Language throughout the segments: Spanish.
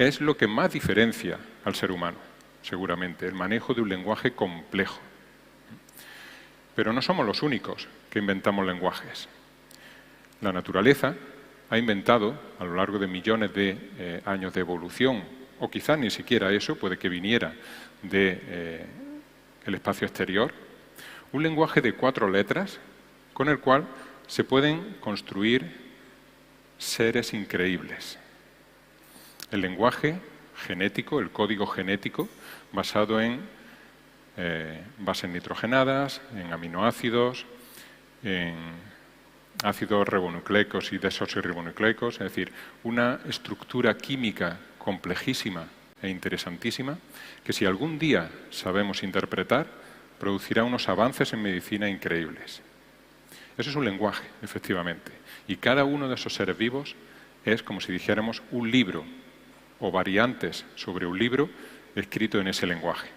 es lo que más diferencia al ser humano, seguramente, el manejo de un lenguaje complejo. Pero no somos los únicos que inventamos lenguajes. La naturaleza ha inventado, a lo largo de millones de años de evolución, o quizás ni siquiera eso, puede que viniera del espacio exterior, un lenguaje de 4 letras con el cual se pueden construir seres increíbles. El lenguaje genético, el código genético, basado en bases nitrogenadas, en aminoácidos, en ácidos ribonucleicos y desoxirribonucleicos, es decir, una estructura química complejísima e interesantísima que si algún día sabemos interpretar, producirá unos avances en medicina increíbles. Eso es un lenguaje, efectivamente, y cada uno de esos seres vivos es como si dijéramos un libro o variantes sobre un libro escrito en ese lenguaje.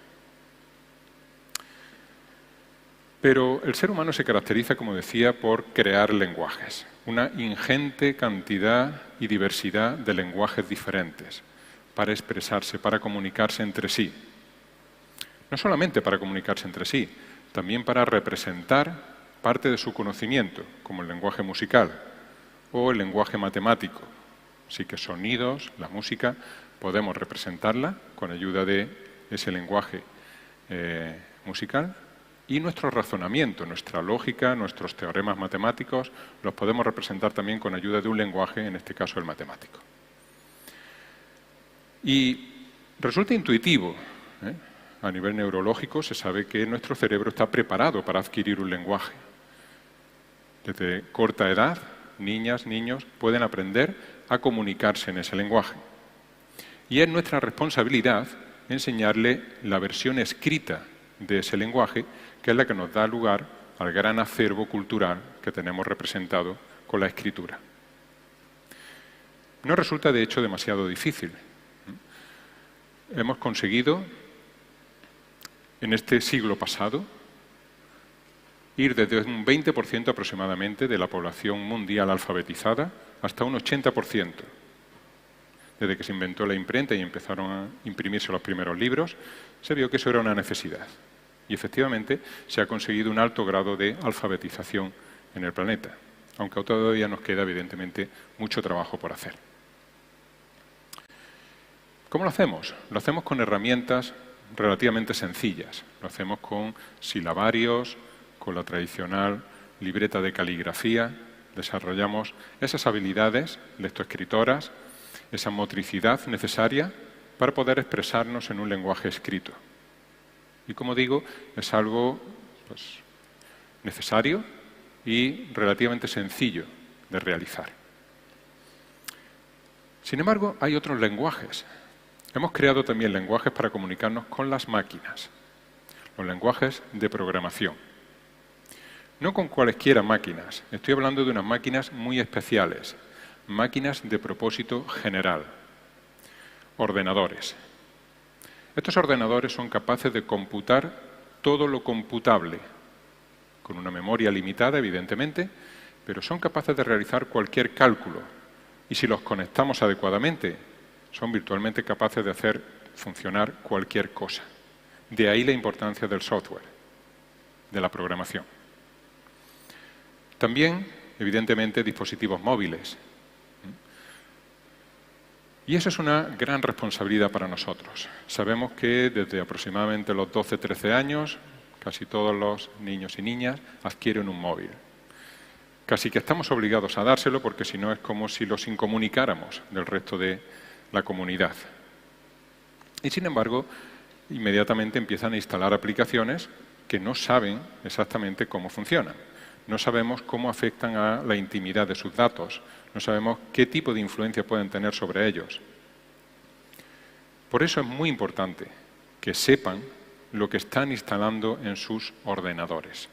Pero el ser humano se caracteriza, como decía, por crear lenguajes, una ingente cantidad y diversidad de lenguajes diferentes para expresarse, para comunicarse entre sí. No solamente para comunicarse entre sí, también para representar parte de su conocimiento, como el lenguaje musical o el lenguaje matemático. Así que sonidos, la música, podemos representarla con ayuda de ese lenguaje musical. Y nuestro razonamiento, nuestra lógica, nuestros teoremas matemáticos, los podemos representar también con ayuda de un lenguaje, en este caso el matemático. Y resulta intuitivo, a nivel neurológico se sabe que nuestro cerebro está preparado para adquirir un lenguaje. Desde corta edad, niñas, niños, pueden aprender a comunicarse en ese lenguaje. Y es nuestra responsabilidad enseñarle la versión escrita de ese lenguaje, que es la que nos da lugar al gran acervo cultural que tenemos representado con la escritura. No resulta, de hecho, demasiado difícil. Hemos conseguido, en este siglo pasado, ir desde un 20% aproximadamente de la población mundial alfabetizada hasta un 80%. Desde que se inventó la imprenta y empezaron a imprimirse los primeros libros, se vio que eso era una necesidad. Y efectivamente se ha conseguido un alto grado de alfabetización en el planeta, aunque todavía nos queda evidentemente mucho trabajo por hacer. ¿Cómo lo hacemos? Lo hacemos con herramientas relativamente sencillas. Lo hacemos con silabarios, con la tradicional libreta de caligrafía. Desarrollamos esas habilidades lectoescritoras, esa motricidad necesaria para poder expresarnos en un lenguaje escrito. Y como digo, es algo necesario y relativamente sencillo de realizar. Sin embargo, hay otros lenguajes. Hemos creado también lenguajes para comunicarnos con las máquinas, los lenguajes de programación. No con cualesquiera máquinas, estoy hablando de unas máquinas muy especiales, máquinas de propósito general, ordenadores. Estos ordenadores son capaces de computar todo lo computable, con una memoria limitada, evidentemente, pero son capaces de realizar cualquier cálculo. Y si los conectamos adecuadamente, son virtualmente capaces de hacer funcionar cualquier cosa. De ahí la importancia del software, de la programación. También, evidentemente, dispositivos móviles. Y eso es una gran responsabilidad para nosotros. Sabemos que desde aproximadamente los 12-13 años, casi todos los niños y niñas adquieren un móvil. Casi que estamos obligados a dárselo porque si no es como si los incomunicáramos del resto de la comunidad. Y sin embargo, inmediatamente empiezan a instalar aplicaciones que no saben exactamente cómo funcionan. No sabemos cómo afectan a la intimidad de sus datos. No sabemos qué tipo de influencia pueden tener sobre ellos. Por eso es muy importante que sepan lo que están instalando en sus ordenadores.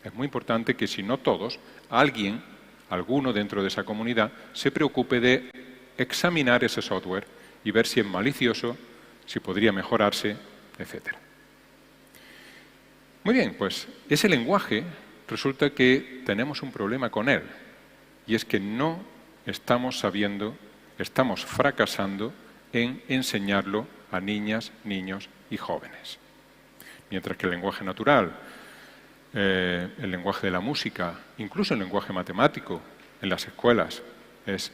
Es muy importante que, si no todos, alguno dentro de esa comunidad, se preocupe de examinar ese software y ver si es malicioso, si podría mejorarse, etc. Muy bien, pues ese lenguaje resulta que tenemos un problema con él. Y es que no estamos sabiendo, estamos fracasando en enseñarlo a niñas, niños y jóvenes. Mientras que el lenguaje natural, el lenguaje de la música, incluso el lenguaje matemático en las escuelas es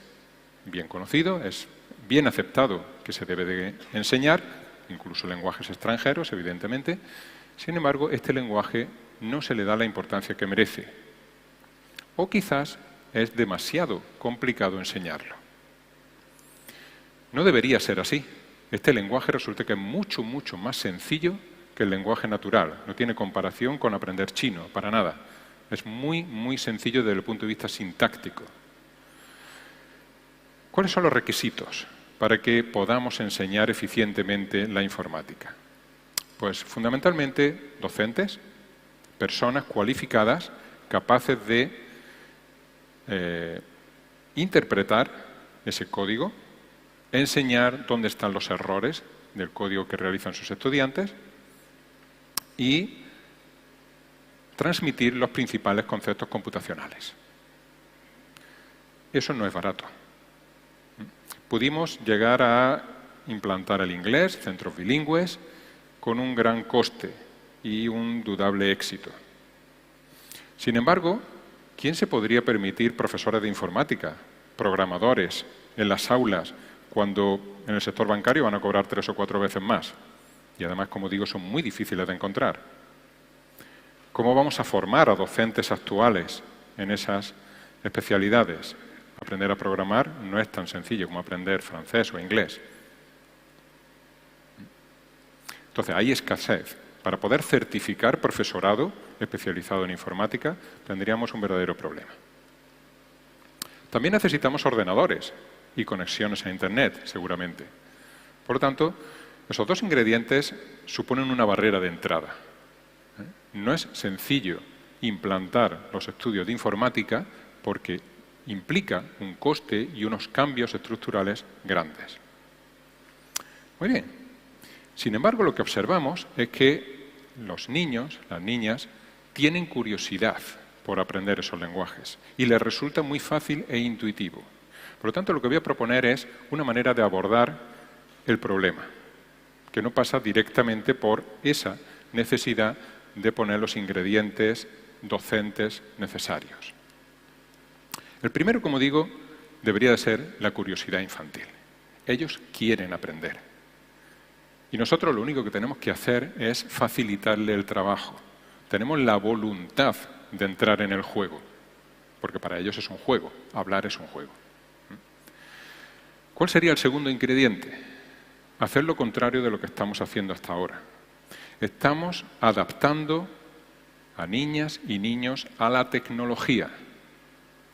bien conocido, es bien aceptado que se debe de enseñar, incluso lenguajes extranjeros, evidentemente. Sin embargo, este lenguaje no se le da la importancia que merece. O quizás es demasiado complicado enseñarlo. No debería ser así. Este lenguaje resulta que es mucho, mucho más sencillo que el lenguaje natural. No tiene comparación con aprender chino, para nada. Es muy, muy sencillo desde el punto de vista sintáctico. ¿Cuáles son los requisitos para que podamos enseñar eficientemente la informática? Pues fundamentalmente docentes, personas cualificadas, capaces de interpretar ese código, enseñar dónde están los errores del código que realizan sus estudiantes y transmitir los principales conceptos computacionales. Eso no es barato. Pudimos llegar a implantar el inglés, centros bilingües, con un gran coste y un dudable éxito. Sin embargo, ¿quién se podría permitir profesores de informática, programadores, en las aulas, cuando en el sector bancario van a cobrar 3 o 4 veces más? Y además, como digo, son muy difíciles de encontrar. ¿Cómo vamos a formar a docentes actuales en esas especialidades? Aprender a programar no es tan sencillo como aprender francés o inglés. Entonces, hay escasez. Para poder certificar profesorado especializado en informática, tendríamos un verdadero problema. También necesitamos ordenadores y conexiones a Internet, seguramente. Por lo tanto, esos dos ingredientes suponen una barrera de entrada. No es sencillo implantar los estudios de informática porque implica un coste y unos cambios estructurales grandes. Muy bien. Sin embargo, lo que observamos es que los niños, las niñas, tienen curiosidad por aprender esos lenguajes y les resulta muy fácil e intuitivo. Por lo tanto, lo que voy a proponer es una manera de abordar el problema, que no pasa directamente por esa necesidad de poner los ingredientes docentes necesarios. El primero, como digo, debería de ser la curiosidad infantil. Ellos quieren aprender. Y nosotros lo único que tenemos que hacer es facilitarle el trabajo. Tenemos la voluntad de entrar en el juego, porque para ellos es un juego, hablar es un juego. ¿Cuál sería el segundo ingrediente? Hacer lo contrario de lo que estamos haciendo hasta ahora. Estamos adaptando a niñas y niños a la tecnología.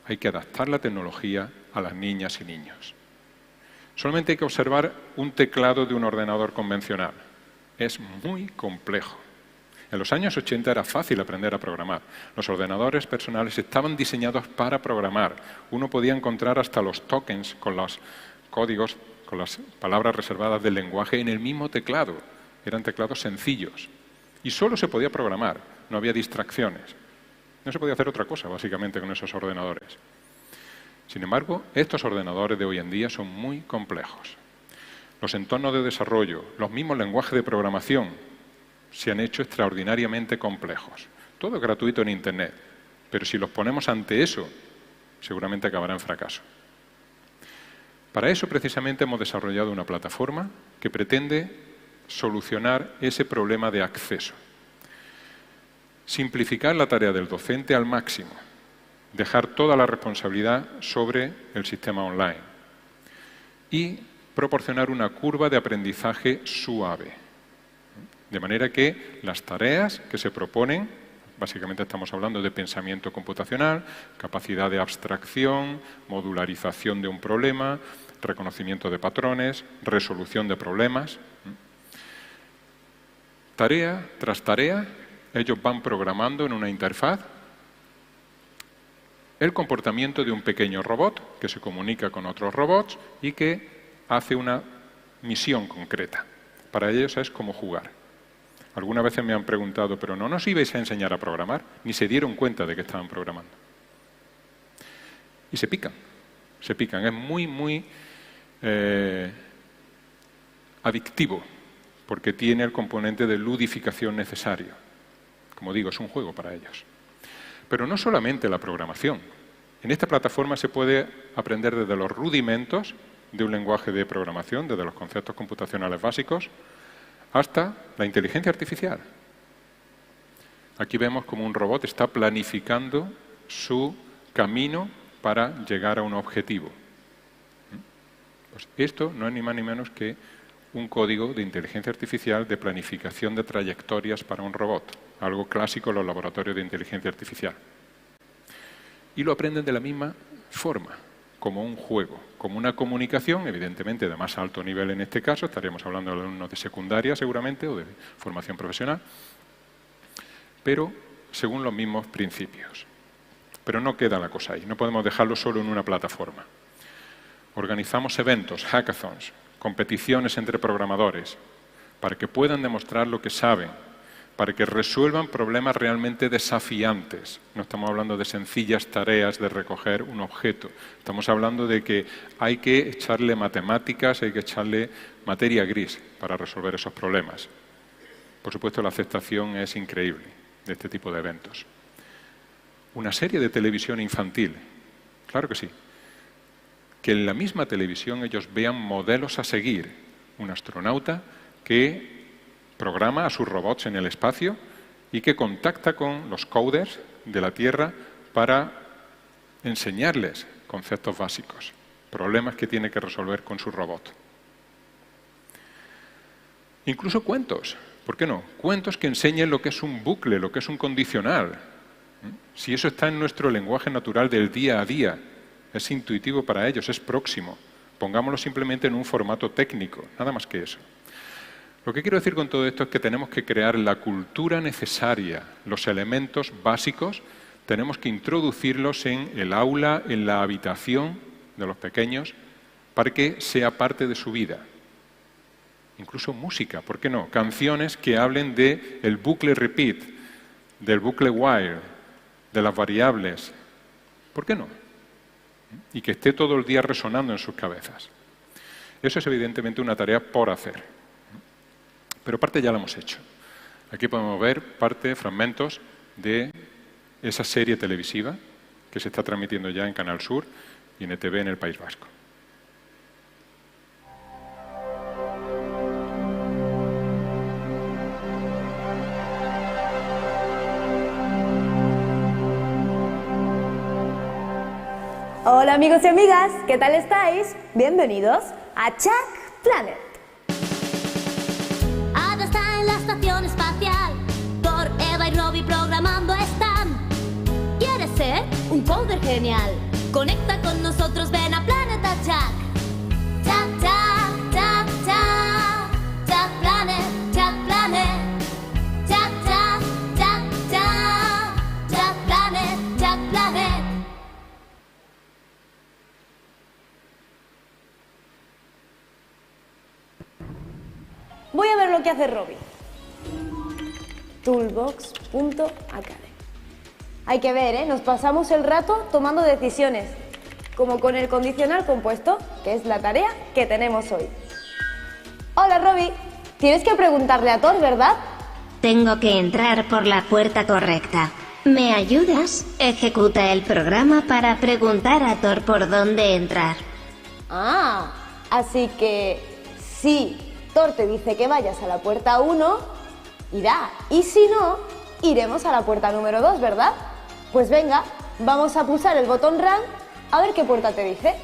Hay que adaptar la tecnología a las niñas y niños. Solamente hay que observar un teclado de un ordenador convencional. Es muy complejo. En los años 80 era fácil aprender a programar. Los ordenadores personales estaban diseñados para programar. Uno podía encontrar hasta los tokens con los códigos, con las palabras reservadas del lenguaje en el mismo teclado. Eran teclados sencillos. Y solo se podía programar, no había distracciones. No se podía hacer otra cosa, básicamente, con esos ordenadores. Sin embargo, estos ordenadores de hoy en día son muy complejos. Los entornos de desarrollo, los mismos lenguajes de programación, se han hecho extraordinariamente complejos. Todo es gratuito en Internet, pero si los ponemos ante eso, seguramente acabará en fracaso. Para eso, precisamente, hemos desarrollado una plataforma que pretende solucionar ese problema de acceso. Simplificar la tarea del docente al máximo. Dejar toda la responsabilidad sobre el sistema online y proporcionar una curva de aprendizaje suave. De manera que las tareas que se proponen, básicamente estamos hablando de pensamiento computacional, capacidad de abstracción, modularización de un problema, reconocimiento de patrones, resolución de problemas. Tarea tras tarea, ellos van programando en una interfaz el comportamiento de un pequeño robot que se comunica con otros robots y que hace una misión concreta. Para ellos es como jugar. Algunas veces me han preguntado, ¿pero no nos ibais a enseñar a programar? Ni se dieron cuenta de que estaban programando. Y se pican. Es muy, muy adictivo, porque tiene el componente de ludificación necesario. Como digo, es un juego para ellos. Pero no solamente la programación. En esta plataforma se puede aprender desde los rudimentos de un lenguaje de programación, desde los conceptos computacionales básicos, hasta la inteligencia artificial. Aquí vemos cómo un robot está planificando su camino para llegar a un objetivo. Pues esto no es ni más ni menos que un código de inteligencia artificial de planificación de trayectorias para un robot, algo clásico en los laboratorios de inteligencia artificial. Y lo aprenden de la misma forma, como un juego, como una comunicación, evidentemente de más alto nivel en este caso, estaríamos hablando de alumnos de secundaria seguramente, o de formación profesional, pero según los mismos principios. Pero no queda la cosa ahí, no podemos dejarlo solo en una plataforma. Organizamos eventos, hackathons, competiciones entre programadores, para que puedan demostrar lo que saben, para que resuelvan problemas realmente desafiantes. No estamos hablando de sencillas tareas de recoger un objeto. Estamos hablando de que hay que echarle matemáticas, hay que echarle materia gris para resolver esos problemas. Por supuesto, la aceptación es increíble de este tipo de eventos. Una serie de televisión infantil, claro que sí. Que en la misma televisión ellos vean modelos a seguir. Un astronauta que programa a sus robots en el espacio y que contacta con los coders de la Tierra para enseñarles conceptos básicos, problemas que tiene que resolver con su robot. Incluso cuentos, ¿por qué no? Cuentos que enseñen lo que es un bucle, lo que es un condicional. Si eso está en nuestro lenguaje natural del día a día, es intuitivo para ellos, es próximo. Pongámoslo simplemente en un formato técnico, nada más que eso. Lo que quiero decir con todo esto es que tenemos que crear la cultura necesaria, los elementos básicos, tenemos que introducirlos en el aula, en la habitación de los pequeños, para que sea parte de su vida. Incluso música, ¿por qué no? Canciones que hablen del bucle repeat, del bucle while, de las variables. ¿Por qué no? Y que esté todo el día resonando en sus cabezas. Eso es evidentemente una tarea por hacer. Pero parte ya la hemos hecho. Aquí podemos ver fragmentos de esa serie televisiva que se está transmitiendo ya en Canal Sur y en ETV en el País Vasco. Hola amigos y amigas, ¿qué tal estáis? Bienvenidos a Chuck Planet. Ada está en la estación espacial, por Eva y Robbie programando están. ¿Quieres ser un coder genial? Conecta con nosotros, ven a Planeta Chuck. Chuck, Chuck, Chuck, Chuck. Chuck Planet, Chuck Planet. Chuck, Chuck, Chuck, Chuck. Chuck Planet, Chuck Planet. Voy a ver lo que hace Robbie. Toolbox.academy. Hay que ver, ¿eh? Nos pasamos el rato tomando decisiones, como con el condicional compuesto, que es la tarea que tenemos hoy. Hola, Robbie. Tienes que preguntarle a Thor, ¿verdad? Tengo que entrar por la puerta correcta. ¿Me ayudas? Ejecuta el programa para preguntar a Thor por dónde entrar. Ah, así que si Thor te dice que vayas a la puerta 1, irá. Y si no, iremos a la puerta número 2, ¿verdad? Pues venga, vamos a pulsar el botón Run a ver qué puerta te dice.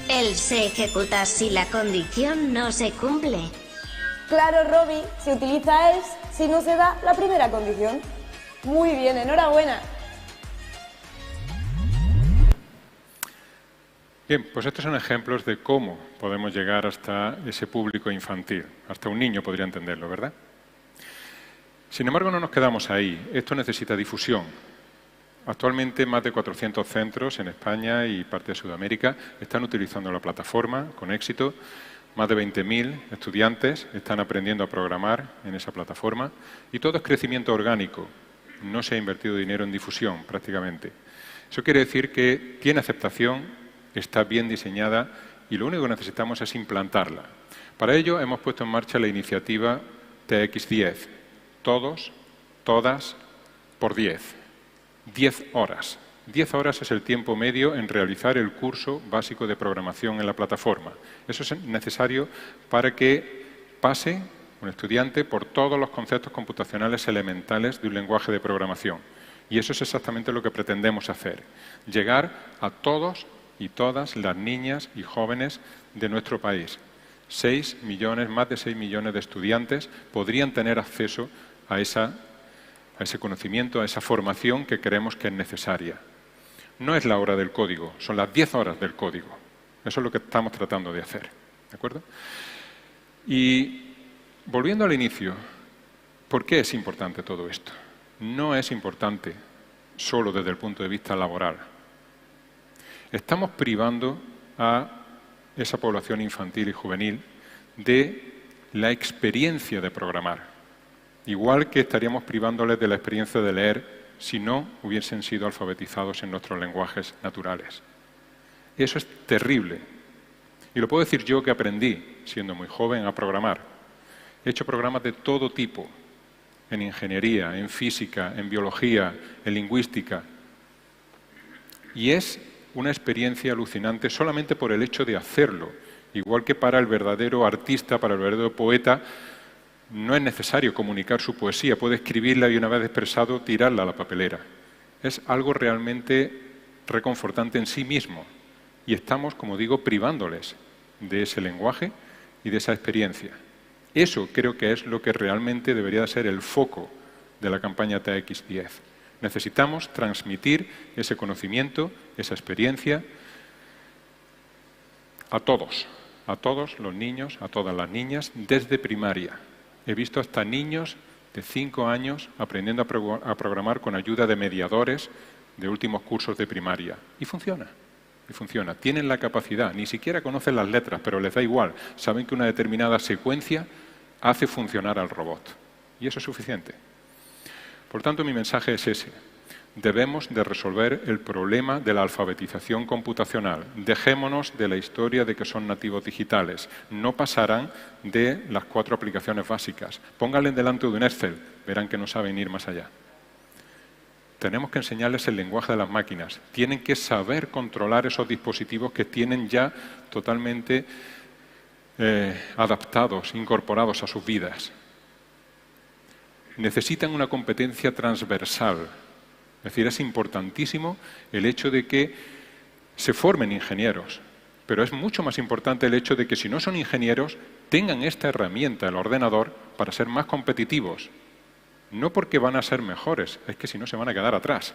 Él se ejecuta si la condición no se cumple. Claro, Robbie, se utiliza else si no se da la primera condición. Muy bien, enhorabuena. Bien, pues estos son ejemplos de cómo podemos llegar hasta ese público infantil. Hasta un niño podría entenderlo, ¿verdad? Sin embargo, no nos quedamos ahí. Esto necesita difusión. Actualmente, más de 400 centros en España y parte de Sudamérica están utilizando la plataforma con éxito. Más de 20.000 estudiantes están aprendiendo a programar en esa plataforma. Y todo es crecimiento orgánico. No se ha invertido dinero en difusión, prácticamente. Eso quiere decir que tiene aceptación, está bien diseñada y lo único que necesitamos es implantarla. Para ello hemos puesto en marcha la iniciativa TX10. Todos, todas, por 10. 10 horas. 10 horas es el tiempo medio en realizar el curso básico de programación en la plataforma. Eso es necesario para que pase un estudiante por todos los conceptos computacionales elementales de un lenguaje de programación. Y eso es exactamente lo que pretendemos hacer. Llegar a todos y todas las niñas y jóvenes de nuestro país. 6 millones, más de 6 millones de estudiantes podrían tener acceso a ese conocimiento, a esa formación que creemos que es necesaria. No es la hora del código, son las 10 horas del código. Eso es lo que estamos tratando de hacer. ¿De acuerdo? Y volviendo al inicio, ¿por qué es importante todo esto? No es importante solo desde el punto de vista laboral. Estamos privando a esa población infantil y juvenil de la experiencia de programar. Igual que estaríamos privándoles de la experiencia de leer si no hubiesen sido alfabetizados en nuestros lenguajes naturales. Eso es terrible. Y lo puedo decir yo que aprendí, siendo muy joven, a programar. He hecho programas de todo tipo, en ingeniería, en física, en biología, en lingüística. Y es una experiencia alucinante solamente por el hecho de hacerlo. Igual que para el verdadero artista, para el verdadero poeta, no es necesario comunicar su poesía, puede escribirla y una vez expresado, tirarla a la papelera. Es algo realmente reconfortante en sí mismo. Y estamos, como digo, privándoles de ese lenguaje y de esa experiencia. Eso creo que es lo que realmente debería ser el foco de la campaña TX10. Necesitamos transmitir ese conocimiento, esa experiencia a todos los niños, a todas las niñas, desde primaria. He visto hasta niños de 5 años aprendiendo a programar con ayuda de mediadores de últimos cursos de primaria. Y funciona. Y funciona. Tienen la capacidad, ni siquiera conocen las letras, pero les da igual. Saben que una determinada secuencia hace funcionar al robot. Y eso es suficiente. Por tanto, mi mensaje es ese. Debemos de resolver el problema de la alfabetización computacional. Dejémonos de la historia de que son nativos digitales. No pasarán de las 4 aplicaciones básicas. Pónganle delante de un Excel, verán que no saben ir más allá. Tenemos que enseñarles el lenguaje de las máquinas. Tienen que saber controlar esos dispositivos que tienen ya totalmente adaptados, incorporados a sus vidas. Necesitan una competencia transversal. Es decir, es importantísimo el hecho de que se formen ingenieros, pero es mucho más importante el hecho de que si no son ingenieros, tengan esta herramienta, el ordenador, para ser más competitivos. No porque van a ser mejores, es que si no se van a quedar atrás.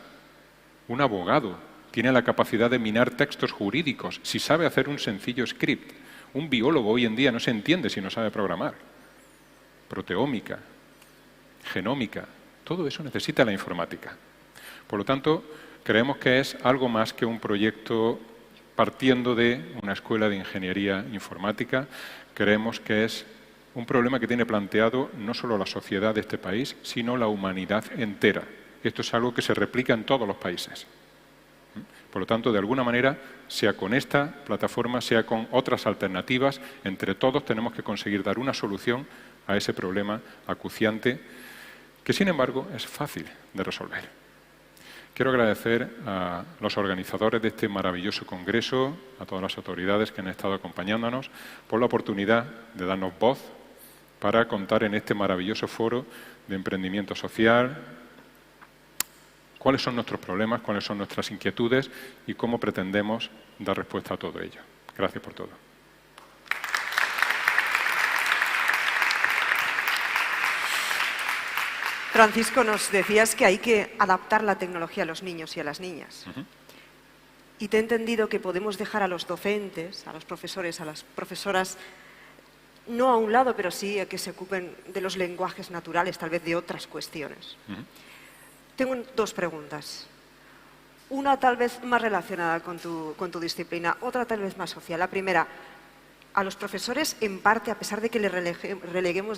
Un abogado tiene la capacidad de minar textos jurídicos si sabe hacer un sencillo script. Un biólogo hoy en día no se entiende si no sabe programar. Proteómica, genómica, todo eso necesita la informática. Por lo tanto, creemos que es algo más que un proyecto partiendo de una escuela de ingeniería informática. Creemos que es un problema que tiene planteado no solo la sociedad de este país, sino la humanidad entera. Esto es algo que se replica en todos los países. Por lo tanto, de alguna manera, sea con esta plataforma, sea con otras alternativas, entre todos tenemos que conseguir dar una solución a ese problema acuciante, que sin embargo es fácil de resolver. Quiero agradecer a los organizadores de este maravilloso congreso, a todas las autoridades que han estado acompañándonos, por la oportunidad de darnos voz para contar en este maravilloso foro de emprendimiento social cuáles son nuestros problemas, cuáles son nuestras inquietudes y cómo pretendemos dar respuesta a todo ello. Gracias por todo. Francisco, nos decías que hay que adaptar la tecnología a los niños y a las niñas. Y te he entendido que podemos dejar a los docentes, a los profesores, a las profesoras, no a un lado, pero sí a que se ocupen de los lenguajes naturales, tal vez de otras cuestiones. Tengo 2 preguntas. Una tal vez más relacionada con tu disciplina, otra tal vez más social. La primera, a los profesores, en parte, a pesar de que les releguemos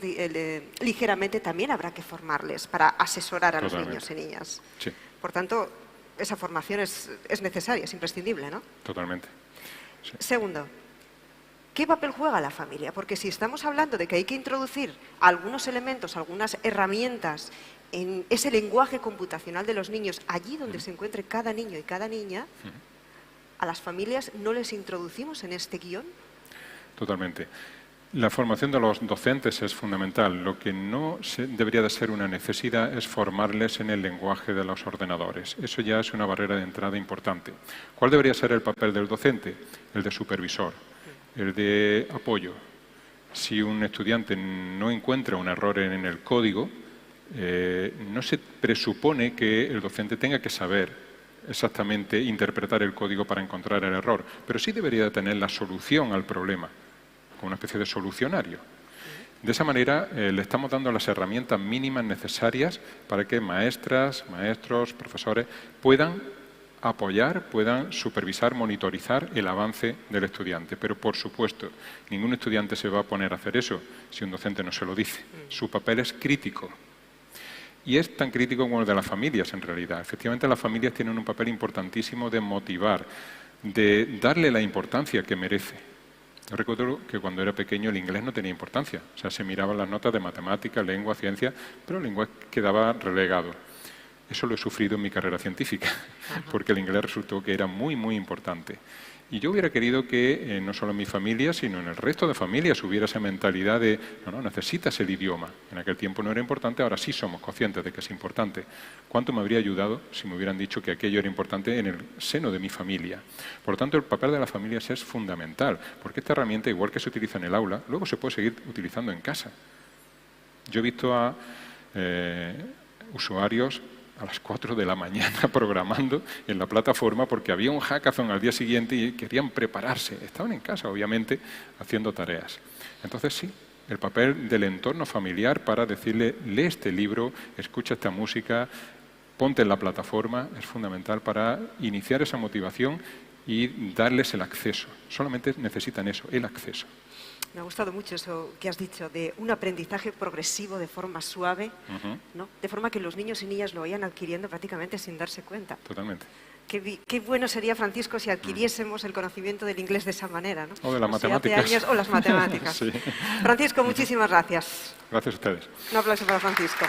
ligeramente, también habrá que formarles para asesorar a los niños y niñas. Sí. Por tanto, esa formación es necesaria, es imprescindible, ¿no? Totalmente. Sí. Segundo, ¿qué papel juega la familia? Porque si estamos hablando de que hay que introducir algunos elementos, algunas herramientas en ese lenguaje computacional de los niños, allí donde se encuentre cada niño y cada niña, ¿a las familias no les introducimos en este guión? Totalmente. La formación de los docentes es fundamental. Lo que no debería de ser una necesidad es formarles en el lenguaje de los ordenadores. Eso ya es una barrera de entrada importante. ¿Cuál debería ser el papel del docente? El de supervisor, el de apoyo. Si un estudiante no encuentra un error en el código, no se presupone que el docente tenga que saber exactamente interpretar el código para encontrar el error, pero sí debería de tener la solución al problema, como una especie de solucionario. De esa manera le estamos dando las herramientas mínimas necesarias para que maestras, maestros, profesores puedan apoyar, puedan supervisar, monitorizar el avance del estudiante. Pero, por supuesto, ningún estudiante se va a poner a hacer eso si un docente no se lo dice. Su papel es crítico. Y es tan crítico como el de las familias, en realidad. Efectivamente, las familias tienen un papel importantísimo de motivar, de darle la importancia que merece. Yo recuerdo que cuando era pequeño el inglés no tenía importancia. O sea, se miraban las notas de matemática, lengua, ciencia, pero el inglés quedaba relegado. Eso lo he sufrido en mi carrera científica, porque el inglés resultó que era muy, muy importante. Y yo hubiera querido que no solo en mi familia, sino en el resto de familias hubiera esa mentalidad de, no, necesitas el idioma. En aquel tiempo no era importante, ahora sí somos conscientes de que es importante. ¿Cuánto me habría ayudado si me hubieran dicho que aquello era importante en el seno de mi familia? Por lo tanto, el papel de las familias es fundamental, porque esta herramienta, igual que se utiliza en el aula, luego se puede seguir utilizando en casa. Yo he visto a usuarios a las 4 de la mañana programando en la plataforma porque había un hackathon al día siguiente y querían prepararse. Estaban en casa, obviamente, haciendo tareas. Entonces, sí, el papel del entorno familiar para decirle, lee este libro, escucha esta música, ponte en la plataforma, es fundamental para iniciar esa motivación y darles el acceso. Solamente necesitan eso, el acceso. Me ha gustado mucho eso que has dicho, de un aprendizaje progresivo de forma suave, ¿no? De forma que los niños y niñas lo vayan adquiriendo prácticamente sin darse cuenta. Totalmente. Qué bueno sería, Francisco, si adquiriésemos el conocimiento del inglés de esa manera, ¿no? O de las matemáticas. O las matemáticas. Sí. Francisco, muchísimas gracias. Gracias a ustedes. Un aplauso para Francisco.